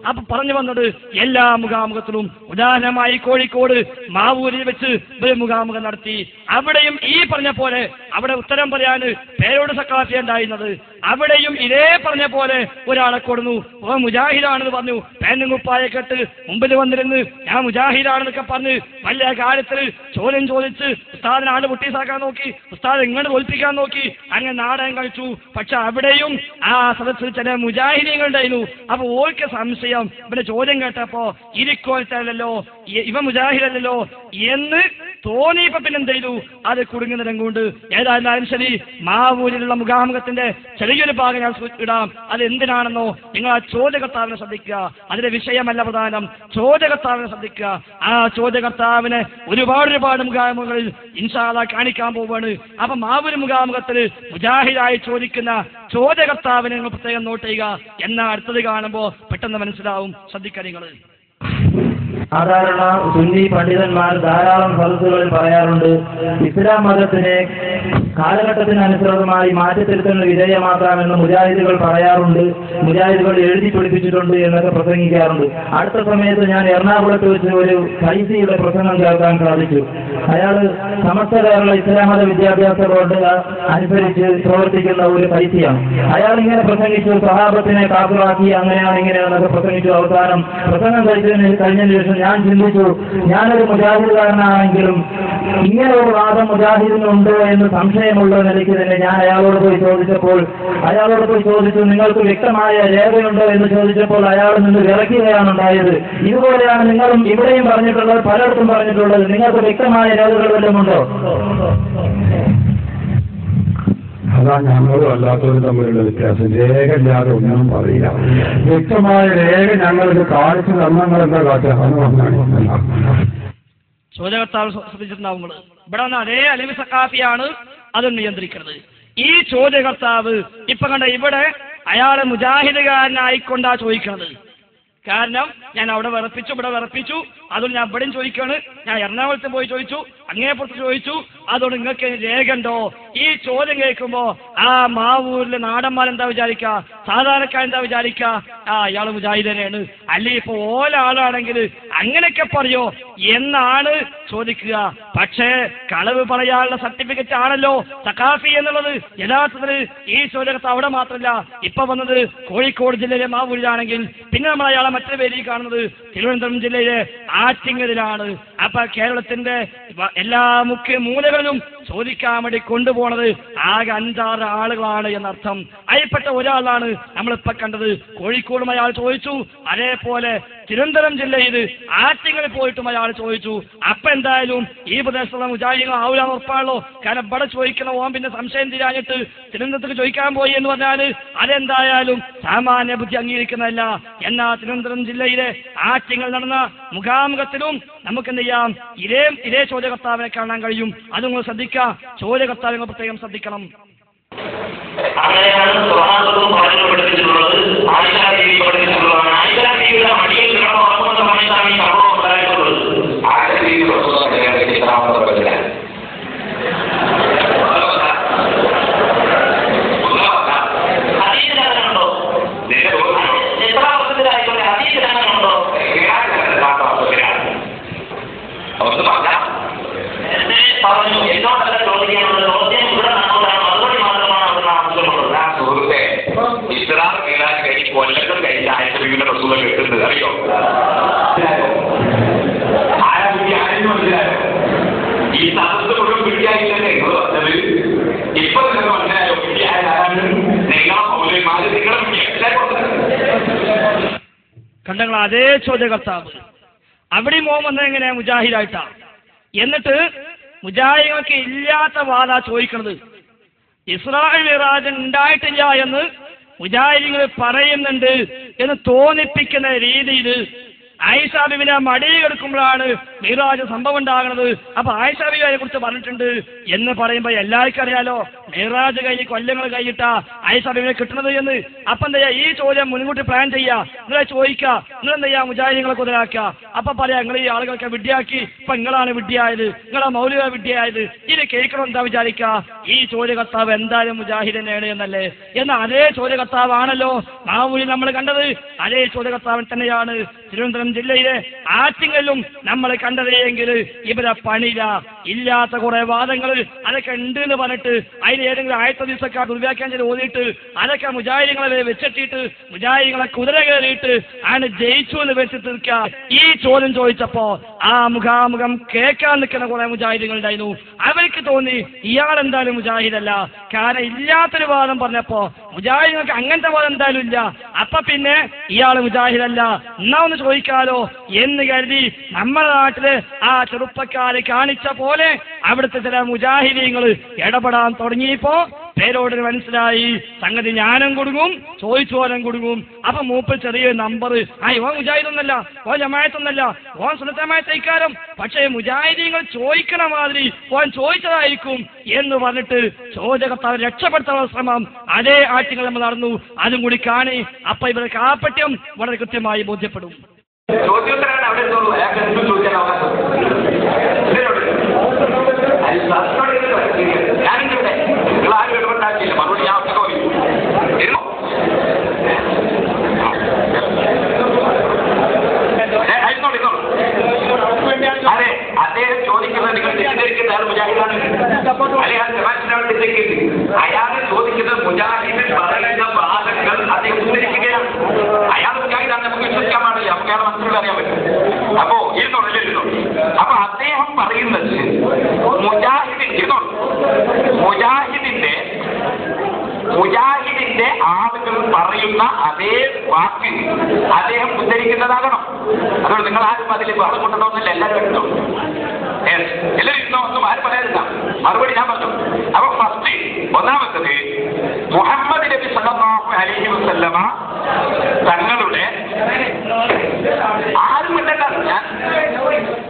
അപ്പൊ പറഞ്ഞു വന്നത് എല്ലാ മുഖാമുഖത്തിലും ഉദാഹരണമായി കോഴിക്കോട് മാവൂരിൽ വെച്ച് ഒരു മുഖാമുഖം നടത്തി. അവിടെയും ഈ പറഞ്ഞ പോലെ അവിടെ ഉത്തരം പറയാൻ പേരോട് സക്കാഫി ഉണ്ടായിരുന്നത്. അവിടെയും ഇതേ പറഞ്ഞ പോലെ ഒരാളെ കൊടുന്നു, മുജാഹിദാണെന്ന് പറഞ്ഞു, പാന്റും കുപ്പായ കെട്ട് മുമ്പിൽ വന്നിരുന്ന് ഞാൻ മുജാഹിദാണെന്നൊക്കെ പറഞ്ഞ് വലിയ കാര്യത്തിൽ ചോദ്യം ചോദിച്ച് ഉസ്താദിനെ ആള് പൊട്ടീസാക്കാൻ നോക്കി, ഉസ്താദ് ഇങ്ങനെ തോൽപ്പിക്കാൻ നോക്കി, അങ്ങനെ നാടകം കളിച്ചു. പക്ഷെ അവിടെയും ആ സദസ്സിൽ ചില മുജാഹിദീങ്ങളുണ്ടായിരുന്നു. അപ്പൊ ഓർക്ക് സംശയം, ഇവന്റെ ചോദ്യം കേട്ടപ്പോ ഇരിക്കോലത്തല്ലോ ഇവ മുജാഹിദല്ലോ എന്ന് തോന്നിയപ്പോ പിന്നെ എന്ത് ചെയ്തു, അത് കുടുങ്ങുന്ന രംഗമുണ്ട്. ഏതായാലും ശരി, മാവൂരിലുള്ള മുഖാമുഖത്തിന്റെ ചെറിയൊരു ഭാഗം ഞാൻ ഇടാം. അത് എന്തിനാണെന്നോ നിങ്ങൾ ആ ചോദ്യകർത്താവിനെ ശ്രദ്ധിക്കുക. അതിന്റെ വിഷയമല്ല പ്രധാനം, ചോദ്യകർത്താവിനെ ശ്രദ്ധിക്കുക. ആ ചോദ്യകർത്താവിനെ ഒരുപാട് മുഖാമുഖങ്ങളിൽ ഇൻഷാ അല്ലാഹ് കാണിക്കാൻ പോവാണ്. അപ്പൊ മാവൂര് മുഖാമുഖത്തിൽ മുജാഹിദായി ചോദിക്കുന്ന ചോദ്യകർത്താവിനെ നിങ്ങൾ പ്രത്യേകം നോട്ട് ചെയ്യുക. എന്നാ അടുത്തത് കാണുമ്പോൾ പെട്ടെന്ന് മനസ്സിലാവും. ശ്രദ്ധിക്കുക നിങ്ങൾ. സാധാരണ സുന്നി പണ്ഡിതന്മാർ ധാരാളം സദസ്സുകളിൽ പറയാറുണ്ട്, ഇസ്ലാം മതത്തിനെ കാലഘട്ടത്തിനനുസൃതമായി മാറ്റത്തിരുത്തലിന് വിധേയമാക്കാമെന്ന് മുജാഹിദുകൾ പറയാറുണ്ട്, മുജാഹിദുകൾ എഴുതി പിടിപ്പിച്ചിട്ടുണ്ട് എന്നൊക്കെ പ്രസംഗിക്കാറുണ്ട്. അടുത്ത സമയത്ത് ഞാൻ എറണാകുളത്ത് വെച്ച് ഒരു ഫൈസിയുടെ പ്രസംഗം കേൾക്കാൻ സാധിച്ചു. അയാൾ സമസ്ത കേരള ഇസ്ലാം മത വിദ്യാഭ്യാസ ബോർഡ് അനുസരിച്ച് പ്രവർത്തിക്കുന്ന ഒരു ഫൈസിയാണ്. അയാൾ ഇങ്ങനെ പ്രസംഗിച്ചു, സഹാബത്തിനെ കാഫിറാക്കി അങ്ങനെയാണ് ഇങ്ങനെയാണെന്നൊക്കെ പ്രസംഗിച്ചു. അവസാനം പ്രസംഗം കഴിഞ്ഞതിന് ശേഷം ഞാൻ ചിന്തിച്ചു, ഞാനൊരു മുജാഹിദുകാരനാണെങ്കിലും ഇങ്ങനെ ഒരു വാദം മുജാഹിദിനുണ്ടോ എന്ന് സംശയമുള്ള നിലയ്ക്ക് തന്നെ ഞാൻ അയാളോട് പോയി ചോദിച്ചു, നിങ്ങൾക്ക് വ്യക്തമായ രേഖയുണ്ടോ എന്ന് ചോദിച്ചപ്പോൾ അയാൾ നിന്ന് വിറയ്ക്കുകയാണ് ഉണ്ടായത്. ഇതുപോലെയാണ് നിങ്ങളും ഇവിടെയും പറഞ്ഞിട്ടുള്ളത്, പലയിടത്തും പറഞ്ഞിട്ടുള്ളത്. നിങ്ങൾക്ക് വ്യക്തമായ രേഖകൾ വല്ലതും ഉണ്ടോ? അതാ ഞങ്ങളും അല്ലാത്തവരും തമ്മിലുള്ള വ്യത്യാസം. രേഖ ഇല്ലാതെ ഒന്നും പറയില്ല. വ്യക്തമായ രേഖ ഞങ്ങൾക്ക് കാണിച്ചു തന്നങ്ങൾ എന്താ കാട്ടാണ്. ചോദ്യകർത്താവ് ശ്രദ്ധിച്ചിട്ടുണ്ടാവും. ഇവിടെ വന്ന അതേ അലവി സക്കാഫിയാണ് അത് നിയന്ത്രിക്കുന്നത്. ഈ ചോദ്യകർത്താവ് ഇപ്പൊ കണ്ട ഇവിടെ അയാളെ മുജാഹിദുകാരനായിക്കൊണ്ടാ ചോദിക്കുന്നത്. കാരണം ഞാൻ അവിടെ വിറപ്പിച്ചു, ഇവിടെ വിറപ്പിച്ചു, അതുകൊണ്ട് ഞാൻ ഇവിടെയും ചോദിക്കാണ്. ഞാൻ എറണാകുളത്ത് പോയി ചോദിച്ചു, അങ്ങേപ്പുറത്ത് ചോദിച്ചു, അതുകൊണ്ട് നിങ്ങൾക്ക് രേഖ ഉണ്ടോ? ഈ ചോദ്യം കേൾക്കുമ്പോ ആ മാവൂരിലെ നാടന്മാരെന്താ വിചാരിക്കുക, സാധാരണക്കാരെന്താ വിചാരിക്കുക, ഇയാള് മുജാഹിദനെയാണ്, അല്ലെ ഇപ്പൊ ഓല ആളാണെങ്കിൽ അങ്ങനെയൊക്കെ പറയോ എന്നാണ് ചോദിക്കുക. പക്ഷേ കളവ് പറയാനുള്ള സർട്ടിഫിക്കറ്റ് ആണല്ലോ സഖാഫി എന്നുള്ളത്. യഥാർത്ഥത്തിൽ ഈ ചോദ്യത്തെ അവിടെ മാത്രമല്ല, ഇപ്പൊ വന്നത് കോഴിക്കോട് ജില്ലയിലെ മാവൂരിലാണെങ്കിൽ പിന്നെ നമ്മൾ അയാളെ മറ്റൊരു പേരിൽ കാണുന്നത് തിരുവനന്തപുരം ജില്ലയിലെ ആറ്റിങ്ങലിലാണ്. അപ്പൊ കേരളത്തിന്റെ എല്ലാ മുഖ്യ മൂലകളിലും ചോദിക്കാൻ വേണ്ടി കൊണ്ടുപോണത് ആകെ 5-6 ആളുകളാണ് എന്നർത്ഥം. അതിൽപ്പെട്ട ഒരാളാണ് നമ്മളിപ്പോ കണ്ടത്. കോഴിക്കോടും അയാൾ ചോദിച്ചു, അതേപോലെ തിരുവനന്തപുരം ജില്ലയിൽ ആറ്റിങ്ങൽ പോയിട്ടും അയാൾ ചോദിച്ചു. അപ്പൊ എന്തായാലും ഈ പ്രദേശത്തുള്ള മുജാഹിദുകൾ ആവൂലാന്ന് ഉറപ്പാണല്ലോ. കാരണം ഇവിടെ ചോദിക്കുന്ന ഓൻ പിന്നെ സംശയം തീരാഞ്ഞിട്ട് തിരുവനന്തപുരത്തേക്ക് ചോദിക്കാൻ പോയി എന്ന് പറഞ്ഞാൽ അതെന്തായാലും സാമാന്യ ബുദ്ധി അംഗീകരിക്കുന്നതല്ല. എന്നാൽ തിരുവനന്തപുരം ജില്ലയിലെ ആറ്റിങ്ങൽ നടന്ന മുഖാമുഖത്തിലും നമുക്ക് എന്ത് ചെയ്യാം, ഇതേ ചോദ്യകർത്താവിനെ കാണാൻ കഴിയും. അത് നിങ്ങൾ ശ്രദ്ധിക്കുക. ചോദ്യകർത്താവിനെ പ്രത്യേകം ശ്രദ്ധിക്കണം. അങ്ങനെയാണ് സ്വഹാബത്തും പറഞ്ഞു പഠിപ്പിച്ചിട്ടുള്ളത്. ആയിഷ ബീവി പഠിപ്പിച്ചിട്ടുള്ളതാണ്. ആയിഷ ബീവിയുടെ മടിയിൽ കിടന്ന ഉറങ്ങുന്ന സമയത്താണ് ഈ സംഭവം ഉണ്ടായിട്ടുള്ളത്. ആയിഷ ബീവി അതീതനുണ്ടോ? എത്ര വർഷത്തിലായിക്കോട്ടെ അതീതനുണ്ടോ? അവർക്ക് പറഞ്ഞാൽ പറഞ്ഞു എന്നോടല്ല ചോദിക്കാനുള്ളത്, ചോദ്യം ഇവിടെ നടന്നതാണ്, മറുപടി മാത്രമാണ് അവിടെ ആവശ്യമുള്ളത്. ആ സുഹൃത്തെ ഇസ്ലാം കേൾക്കാൻ കഴിഞ്ഞ് കൊല്ലങ്ങൾ കഴിഞ്ഞ ആയിരത്തി ബീവിയുടെ റസൂല കേൾക്കുന്നത് അറിയോ? മനസ്സിലായോ? ഈ സദസ്സ് മുഴുവൻ പിടിക്കാനില്ലേ നിങ്ങൾ പറഞ്ഞത്? ഇപ്പൊ നിങ്ങൾ മനസ്സിലായോ? പിടിയായാലും നിങ്ങളെ പൗരന്മാര് നിങ്ങളെ കണ്ടങ്ങൾ അതേ ചോദ്യകർത്താവ് അവിടെ മോൻ വന്നത് എങ്ങനെയാ മുജാഹിദായിട്ടാ. എന്നിട്ട് മുജാഹിദുകൾക്ക് ഇല്ലാത്ത വാദാ ചോദിക്കുന്നത്. ഇസ്രായേൽ മിറാജ് ഉണ്ടായിട്ടില്ല എന്ന് മുജാഹിദുകൾ പറയുന്നുണ്ട് എന്ന് തോന്നിപ്പിക്കുന്ന രീതിയിൽ ആയിഷ ബീവിനെ മടി കിടക്കുമ്പോഴാണ് മിറാജ് സംഭവം ഉണ്ടാകുന്നത്. അപ്പൊ ആയിഷ ബീവിയെ കുറിച്ച് പറഞ്ഞിട്ടുണ്ട് എന്ന് പറയുമ്പോൾ എല്ലാവർക്കും അറിയാലോ മിറാജ് കഴിഞ്ഞ് കൊല്ലങ്ങൾ കഴിഞ്ഞിട്ടാ ആയിഷ ബീവിനെ കിട്ടുന്നത് എന്ന്. അപ്പൊ എന്താ ഈ ചോദ്യം മുൻകൂട്ടി പ്ലാൻ ചെയ്യുക, നിങ്ങളെ ചോദിക്കുക, നിങ്ങളെന്താ ചെയ്യാ മുജാഹിദീങ്ങളെ കുതിരാക്കുക. അപ്പൊ പറയാ നിങ്ങൾ ഈ ആളുകൾക്ക് വിഡ്ഢിയാക്കി, ഇപ്പൊ നിങ്ങളാണ് വിഡ്ഢിയായത്, നിങ്ങളെ മൗലിക വിഡ്ഢിയായത്, ഇത് കേൾക്കണം എന്താ വിചാരിക്കുക, ഈ ചോദ്യകർത്താവ് എന്തായാലും മുജാഹിദ് തന്നെയാണ് എന്നല്ലേ. എന്നാൽ അതേ ചോദ്യകർത്താവാണല്ലോ മാവൂരിൽ നമ്മൾ കണ്ടത്, അതേ ചോദ്യകർത്താവൻ തന്നെയാണ് തിരുവനന്തപുരം ജില്ലയിലെ ആറ്റിങ്ങലും നമ്മൾ കണ്ടത്. എങ്കിൽ ഇവരെ പണിയില്ല, ഇല്ലാത്ത കുറെ വാദങ്ങൾ അതൊക്കെ ഉണ്ട് എന്ന് പറഞ്ഞിട്ട് അതിന് ഏതെങ്കിലും ആയത്ത ദിവസക്കാർ ദുർവ്യാഖ്യാനം ഓതിയിട്ട് അതൊക്കെ മുജാഹിദീങ്ങളെ വെച്ചിട്ടിട്ട് മുജാഹിദീങ്ങളെ കുതിര കയറിയിട്ട് ആണ് ജയിച്ചു എന്ന് വെച്ച് തീർക്കുക. ഈ ചോദ്യം ചോദിച്ചപ്പോ ആ മുഖാമുഖം കേൾക്കാൻ നിൽക്കുന്ന കുറെ മുജാഹിദീങ്ങൾ ഉണ്ടായിരുന്നു. അവർക്ക് തോന്നി ഇയാൾ എന്തായാലും മുജാഹിദല്ല, കാരണം ഇല്ലാത്തൊരു വാദം പറഞ്ഞപ്പോ മുജാഹിദീങ്ങൾക്ക് അങ്ങനത്തെ വാദം എന്തായാലും ഇല്ല, അപ്പൊ പിന്നെ ഇയാൾ മുജാഹിദല്ല, എന്നാ ഒന്ന് ചോദിക്കാലോ എന്ന് കരുതി നമ്മുടെ നാട്ടില് ആ ചെറുപ്പക്കാരെ കാണിച്ച പോലെ അവിടുത്തെ ചില മുജാഹിദീങ്ങൾ ഇടപെടാൻ തുടങ്ങിയപ്പോ പേരോടിന് മനസ്സിലായി സംഗതി ഞാനും കൊടുങ്ങും ചോദിച്ചോനും കൊടുങ്ങും. അപ്പൊ മൂപ്പ് ചെറിയ നമ്പർ ഓൻ മുജാഹിദൊന്നല്ല, ഓൻ ജമാഅത്തൊന്നല്ല, ഓൻ സുന്നത്തമായ തൈക്കാരം, പക്ഷേ മുജാഹിദീങ്ങൾ ചോദിക്കണ മാതിരി ഓൻ ചോദിച്ചതായിരിക്കും എന്ന് പറഞ്ഞിട്ട് ചോദ്യകർത്താവ് രക്ഷപ്പെടുത്താനുള്ള ശ്രമം അതേ ആഴ്ചകൾ നമ്മൾ നടന്നു. അതും കൂടി കാണി അപ്പൊ ഇവരുടെ കാപ്പട്യം വളരെ കൃത്യമായി ബോധ്യപ്പെടും. ചോദ്യോത്തരങ്ങൾ അവിടെ ചോദിക്കാൻ അവകാശം ഞാനിവിടെ നിങ്ങൾ ആരും ഇടപെട്ടാക്കില്ല, മറുപടി ഞാൻ ഒറ്റ അതെ അദ്ദേഹം ചോദിക്കുന്നത് നിങ്ങൾ തെറ്റിദ്ധരിക്കുന്ന അയാൾ മുജാഹിദാണ്, അയാൾ ചോദിക്കുന്നത് മുജാഹിദിൽ പറയുന്ന വാദങ്ങൾ അദ്ദേഹം ഉദ്ധരിക്കുകയാണ്. അയാൾ മുജാഹിദാണ്, നമുക്ക് വിശ്വസിക്കാൻ പാടില്ല, നമുക്ക് അയാൾ മനസ്സിൽ അറിയാൻ പറ്റും. അപ്പോ ഇരുന്നോ. അപ്പൊ അദ്ദേഹം പറയുന്നത് മുജാഹിദിന്റെ ആളുകൾ പറയുന്ന അതേ വാക്ക് അദ്ദേഹം ഉദ്ധരിക്കുന്നതാകണം. അതുകൊണ്ട് നിങ്ങൾ ആരും അതിൽ ബഹളം കൊണ്ടുണ്ടോന്നില്ല, എല്ലാവരും എടുത്തോ, എല്ലാവരും ഇരുന്നോ, ഒന്നും ആരും പറയാനില്ല, മറുപടി ഞാൻ പറഞ്ഞു. അപ്പൊ ഫസ്റ്റ് ഒന്നാമത്തത് മുഹമ്മദ് നബി സല്ലല്ലാഹു അലൈഹി വസല്ലമ തങ്ങളുടെ ആരും മിണ്ടണ്ട, ഞാൻ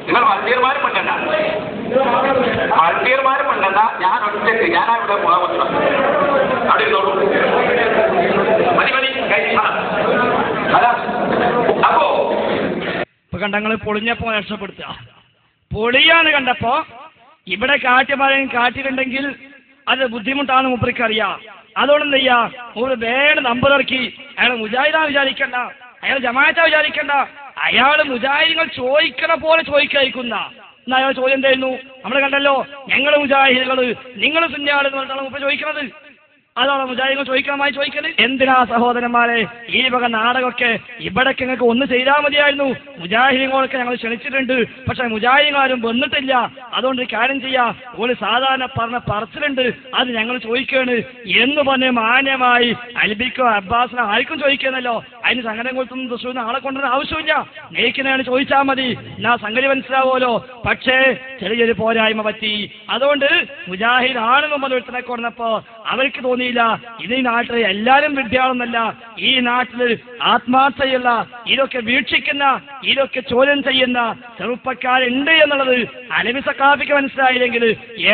നിങ്ങൾ വളണ്ടിയർമാരും മിണ്ടണ്ട, ഞാൻ ഒറ്റയ്ക്ക് ഞാനാ ഇവിടെ പോകാൻ പറ്റും, അവിടെ ഇരുന്നോളൂ, മതി അതാ. അപ്പോ കണ്ടങ്ങൾ പൊളിഞ്ഞപ്പോ രക്ഷപ്പെടുത്തുക, പൊളിയാന്ന് കണ്ടപ്പോ ഇവിടെ കാറ്റുമരം കാറ്റിലുണ്ടെങ്കിൽ അത് ബുദ്ധിമുട്ടാണ് മൂപ്പർക്കറിയാം. അതുകൊണ്ട് എന്ത് ചെയ്യാ, മൂന്ന് വേറെ നമ്പർ ഇറക്കി അയാൾ മുജാഹിദാ വിചാരിക്കണ്ട, അയാൾ ജമാഅത്താ വിചാരിക്കണ്ട, അയാൾ മുജാഹിദുകൾ ചോദിക്കണ പോലെ ചോദിക്കാതിരിക്കുന്ന. എന്നാ അയാൾ ചോദ്യം എന്തായിരുന്നു, നമ്മൾ കണ്ടല്ലോ, ഞങ്ങൾ മുജാഹിദുകള് നിങ്ങൾ സുന്നിയാള് എന്ന് പറഞ്ഞിട്ടാണ് മൂപ്പർ ചോദിക്കുന്നത്. അതാണ് മുജാഹിദുകൾ ചോദിക്കാമായി ചോദിക്കുന്നത്. എന്തിനാ സഹോദരന്മാരെ ഈ വക നാടകമൊക്കെ? ഇവിടേക്ക് നിങ്ങൾക്ക് ഒന്ന് ചെയ്താൽ മതിയായിരുന്നു. മുജാഹിദുകളൊക്കെ ഞങ്ങൾ ക്ഷണിച്ചിട്ടുണ്ട്, പക്ഷെ മുജാഹിദുകാരും വന്നിട്ടില്ല. അതുകൊണ്ട് കാര്യം ചെയ്യാ, ഒരു സാധാരണ പറഞ്ഞ പറച്ചിലുണ്ട്, അത് ഞങ്ങൾ ചോദിക്കുകയാണ് എന്ന് പറഞ്ഞ് മാന്യമായി അൽബിക്കോ അബ്ബാസിനോ ആർക്കും ചോദിക്കുന്നല്ലോ. അതിന് സംഘടന കൊടുത്തൊന്നും തൃശ്ശൂരിന് ആളെ കൊണ്ടുവരുന്ന ആവശ്യമില്ല, നേക്കിനാണ് ചോദിച്ചാൽ മതി, എന്നാ സംഗതി മനസ്സിലാവുമല്ലോ. പക്ഷേ ചെറിയൊരു പോരായ്മ പറ്റി. അതുകൊണ്ട് മുജാഹിദ് ആണെന്ന് മതത്തിനെ കൊണ്ടപ്പോ അവർക്ക് തോന്നിയില്ല ഇത് ഈ നാട്ടിൽ എല്ലാവരും വിദ്യാളെന്നല്ല, ഈ നാട്ടിൽ ആത്മാർത്ഥതയുള്ള ഇതൊക്കെ വീക്ഷിക്കുന്ന ഇതൊക്കെ ചോദ്യം ചെയ്യുന്ന ചെറുപ്പക്കാരുണ്ട് എന്നുള്ളത് അലവി സഖാഫിക്ക് മനസ്സിലായില്ലെങ്കിൽ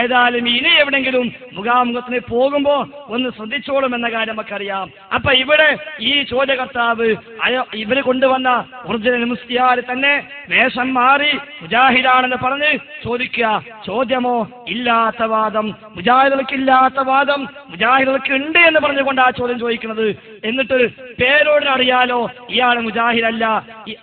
ഏതായാലും ഇനി എവിടെയെങ്കിലും മുഖാമുഖത്തിന് പോകുമ്പോ ഒന്ന് ശ്രദ്ധിച്ചോളും എന്ന കാര്യം നമുക്കറിയാം. അപ്പൊ ഇവിടെ ഈ ചോദ്യകർത്താവ് ഇവര് കൊണ്ടുവന്ന ഒറിജിനൽ മുസ്ലിയാർ തന്നെ വേഷം മാറി മുജാഹിദാണെന്ന് പറഞ്ഞ് ചോദിക്കുക. ചോദ്യമോ ഇല്ലാത്ത വാദം, മുജാഹിദുകൾക്കില്ലാത്ത വാദം മുജാഹിദുകൾക്ക് ഉണ്ട് എന്ന് പറഞ്ഞുകൊണ്ട് ആ ചോദ്യം ചോദിക്കുന്നത്. എന്നിട്ട് പേരോടിന് അറിയാലോ ഇയാൾ മുജാഹിദല്ല,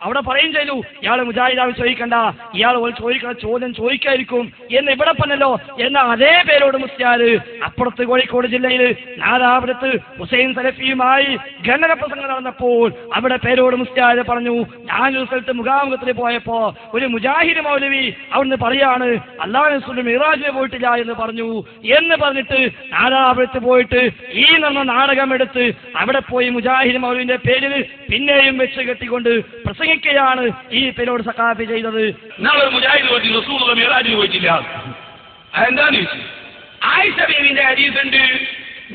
അവിടെ പറയും ചെയ്തു ഇയാൾ മുജാഹിദാവ് ചോദിക്കണ്ട, ഇയാൾ ചോദിക്കുന്ന ചോദ്യം ചോദിക്കായിരിക്കും എന്ന് ഇവിടെ പറഞ്ഞല്ലോ. എന്നാൽ അതേ പേരോട് മുസ്ലിയാർ അപ്പുറത്ത് കോഴിക്കോട് ജില്ലയിൽ നാദാപുരത്ത് ഹുസൈൻ സലഫിയുമായി ഖണ്ഡന പ്രസംഗം നടന്നപ്പോൾ അവിടെ പേരോട് മുസ്ലിയാർ പറഞ്ഞു, ഞാനൊരു സ്ഥലത്ത് മുഖാമുഖത്തിന് പോയപ്പോ ഒരു മുജാഹിദ് മൗലവി അവിടുന്ന് പറയാണ് അല്ലാഹു റസൂൽ മിറാജിന് പോയിട്ടില്ല എന്ന് പറഞ്ഞു എന്ന് പറഞ്ഞിട്ട് നാദാപുരത്ത് പോയിട്ട് ഈ നടന്ന നാടകം എടുത്ത് അവിടെ പോയി മുജാഹിദ് മൗലവിന്റെ പേരിൽ പിന്നെയും വെച്ച് കെട്ടിക്കൊണ്ട് പ്രസംഗിക്കുകയാണ് ഈ പേരോട് സഖാഫി ചെയ്തത്. മുജാഹിദ് റസൂൽ മിറാജിന് പോയിട്ടില്ല, അതെന്താന്ന് ചോദിച്ചു. ആയിഷ ബീവിന്റെ ഹദീസ് ഉണ്ട്,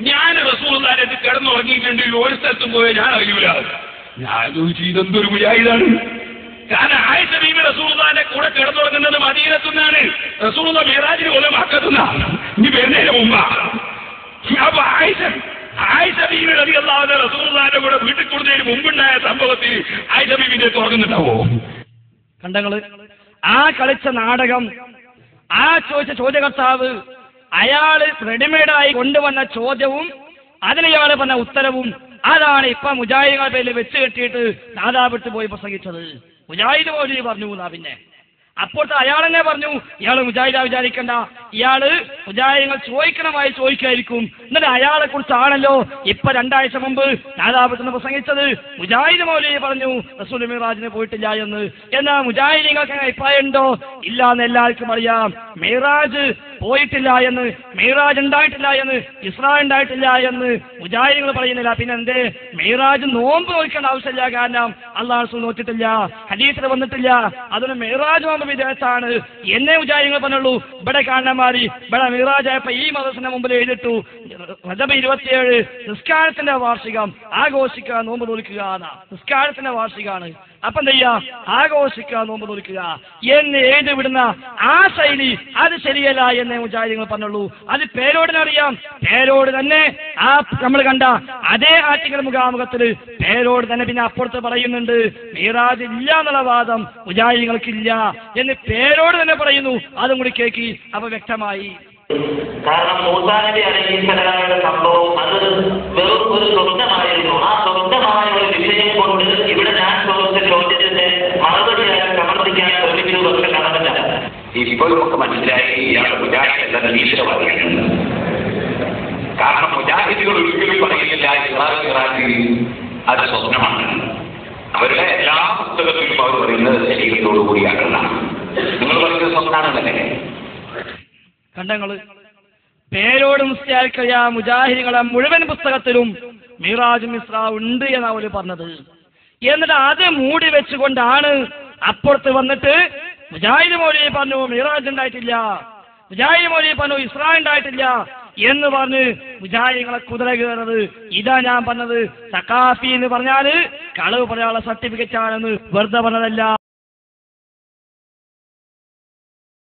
ഞാൻ റസൂലുള്ളാഹിന്റെ അടുത്ത് കിടന്നുറങ്ങിയിട്ടുണ്ട്, ഒരു സ്ഥലത്തും പോയി ഞാൻ അറിയൂല. ഞാൻ ചോദിച്ചു ഇതെന്തൊരു മുജാഹിദാണ്, കാരണം ആയിഷ ബീവി റസൂലുള്ളാഹിന്റെ കൂടെ കിടന്നുറങ്ങുന്നത് മദീനത്തുനിന്നാണ്. റസൂലുള്ള മിഅ്റാജിന് പോലും മക്കത്തുനിന്നാണ്. ഇനി വരുന്നതിന് മുമ്പാ. അപ്പൊ ആയിഷ ബീവി റളിയല്ലാഹു അൻഹ റസൂലുള്ളാഹിന്റെ കൂടെ വീട്ടിൽ കൂടുന്നതിന് മുമ്പുണ്ടായ സംഭവത്തിൽ ആയിഷ ബീവിന്റെ തുറക്കുന്നുണ്ടാവോ? കണ്ടങ്ങള് ആ കളിച്ച നാടകം, ആ ചോദിച്ച ചോദ്യകർത്താവ് അയാള് റെഡിമെയ്ഡായി കൊണ്ടുവന്ന ചോദ്യവും അതിനയാള് പറഞ്ഞ ഉത്തരവും അതാണ് ഇപ്പൊ മുജാഹിദുകളുടെ പേരിൽ വെച്ച് കെട്ടിയിട്ട് നാദാപുരത്ത് പോയി പ്രസംഗിച്ചത്. മുജാഹിദ് മൗലവി പറഞ്ഞു എന്നാ പിന്നെ അപ്പോഴത്തെ അയാളെന്നെ പറഞ്ഞു ഇയാള് മുജാഹിദാ വിചാരിക്കണ്ട, ഇയാള് മുജാഹിദുകൾ ചോദിക്കണമായി ചോദിക്കായിരിക്കും. എന്നിട്ട് അയാളെ കുറിച്ചാണല്ലോ ഇപ്പൊ 2 ആഴ്ച മുമ്പ് നാദാപുരത്തിന് പ്രസംഗിച്ചത്. മുജാഹിദ് മൗലവി പറഞ്ഞു റസൂൽ മിഅ്റാജിന് പോയിട്ടില്ല എന്ന്. എന്നാ മുജാഹിദുകൾക്ക് അഭിപ്രായം ഉണ്ടോ? ഇല്ല എന്ന് എല്ലാവർക്കും അറിയാം. മിഅ്റാജ് പോയിട്ടില്ല എന്ന്, മിഅ്റാജ് ഉണ്ടായിട്ടില്ല എന്ന്, ഇസ്രാ ഉണ്ടായിട്ടില്ല എന്ന് മുജാഹിദുകൾ പറയുന്നില്ല. പിന്നെ എന്തേ മിഅ്റാജ് നോമ്പ് നോക്കേണ്ട ആവശ്യമില്ല, കാരണം അല്ലാഹു റസൂൽ നോക്കിയിട്ടില്ല, ഹദീസിൽ വന്നിട്ടില്ല. അതിന് മിഅ്റാജ് നോമ്പ് വിദേശത്താണ് എന്നെ മുജാഹിദുകൾ പറഞ്ഞുള്ളൂ. ഇവിടെ കാണന്മാരി ഇവിടെ മിഅ്റാജ് ആയപ്പോ ഈ മദ്രസിന്റെ മുമ്പിൽ എഴുതിട്ടു റജബ് 27 നിസ്കാരത്തിന്റെ വാർഷികം ആഘോഷിക്കുക, നോമ്പ് നോൽക്കുക. നിസ്കാരത്തിന്റെ വാർഷികമാണ്. അപ്പൊ എന്ത് ചെയ്യാ? ആഘോഷിക്കുക, നോമ്പ് നോൽക്കുക എന്ന് എഴുതി വിടുന്ന ആ ശൈലി അത് ശരിയല്ല എന്നേ മുജാഹിദുകൾ പറഞ്ഞുള്ളൂ. അത് പേരോടിനറിയാം. പേരോട് തന്നെ ആ നമ്മൾ കണ്ട അതേ ആറ്റിങ്ങൽ മുഖാമുഖത്തില് പേരോട് തന്നെ പിന്നെ അപ്പുറത്ത് പറയുന്നുണ്ട് മിഅ്റാജ് ഇല്ല എന്നുള്ള വാദം മുജാഹിദുകൾക്കില്ല എന്ന് പേരോട് തന്നെ പറയുന്നു. അതും കൂടി കേൾക്കി. അപ്പൊ വ്യക്തമായി. കാരണം മൂസാ നബി അലൈഹിസ്സലാമിന്റെ സംഭവം അത് വെറും ഒരു സ്വപ്നമായിരുന്നു. ആ സ്വപ്നമായ ഒരു വിഷയം കൊണ്ട് ഇവിടെ ഞാൻ ചോദിച്ച ചോദ്യത്തിന്റെ മറുപടിയായി സമർത്ഥിക്കാൻ ശ്രമിക്കുന്നത് പക്ഷെ നടന്നില്ല. ഇപ്പോൾ നമുക്ക് മനസ്സിലായി ഇയാൾ മുജാഹിദ് എന്ന നിരീശ്വരവാദിയാണ്. കാരണം മുജാഹിദുകൾ ഒരിക്കലും പറയുന്നില്ല ഇറാഖ് അത് സ്വപ്നമാണ്. അവരുടെ എല്ലാ പുസ്തകത്തിലും അവർ പറയുന്നത് ശരീരത്തോടു കൂടിയാണെന്നാണ്. നിങ്ങൾ പറയുന്നത് സ്വപ്നമാണെന്നല്ലേ? കണ്ടങ്ങള് പേരോട് മുസ്ലിയാർക്കറിയ മുജാഹിദുകളെ മുഴുവൻ പുസ്തകത്തിലും മിഅ്റാജും ഇസ്രാ ഉണ്ട് എന്നാണ് അവർ പറഞ്ഞത്. എന്നിട്ട് അത് മൂടി വെച്ചുകൊണ്ടാണ് അപ്പുറത്ത് വന്നിട്ട് മുജാഹിദ് മൗലവി പറഞ്ഞു മിഅ്റാജ് ഉണ്ടായിട്ടില്ല, മുജാഹിദ് മൗലവി പറഞ്ഞു ഇസ്രാ ഉണ്ടായിട്ടില്ല എന്ന് പറഞ്ഞ് മുജാഹിദുകളെ കുതിര കയറുന്നത്. ഇതാ ഞാൻ പറഞ്ഞത്. സഖാഫി എന്ന് പറഞ്ഞാല് കളവ് പറയാനുള്ള സർട്ടിഫിക്കറ്റ് ആണെന്ന് വെറുതെ പറഞ്ഞതല്ല.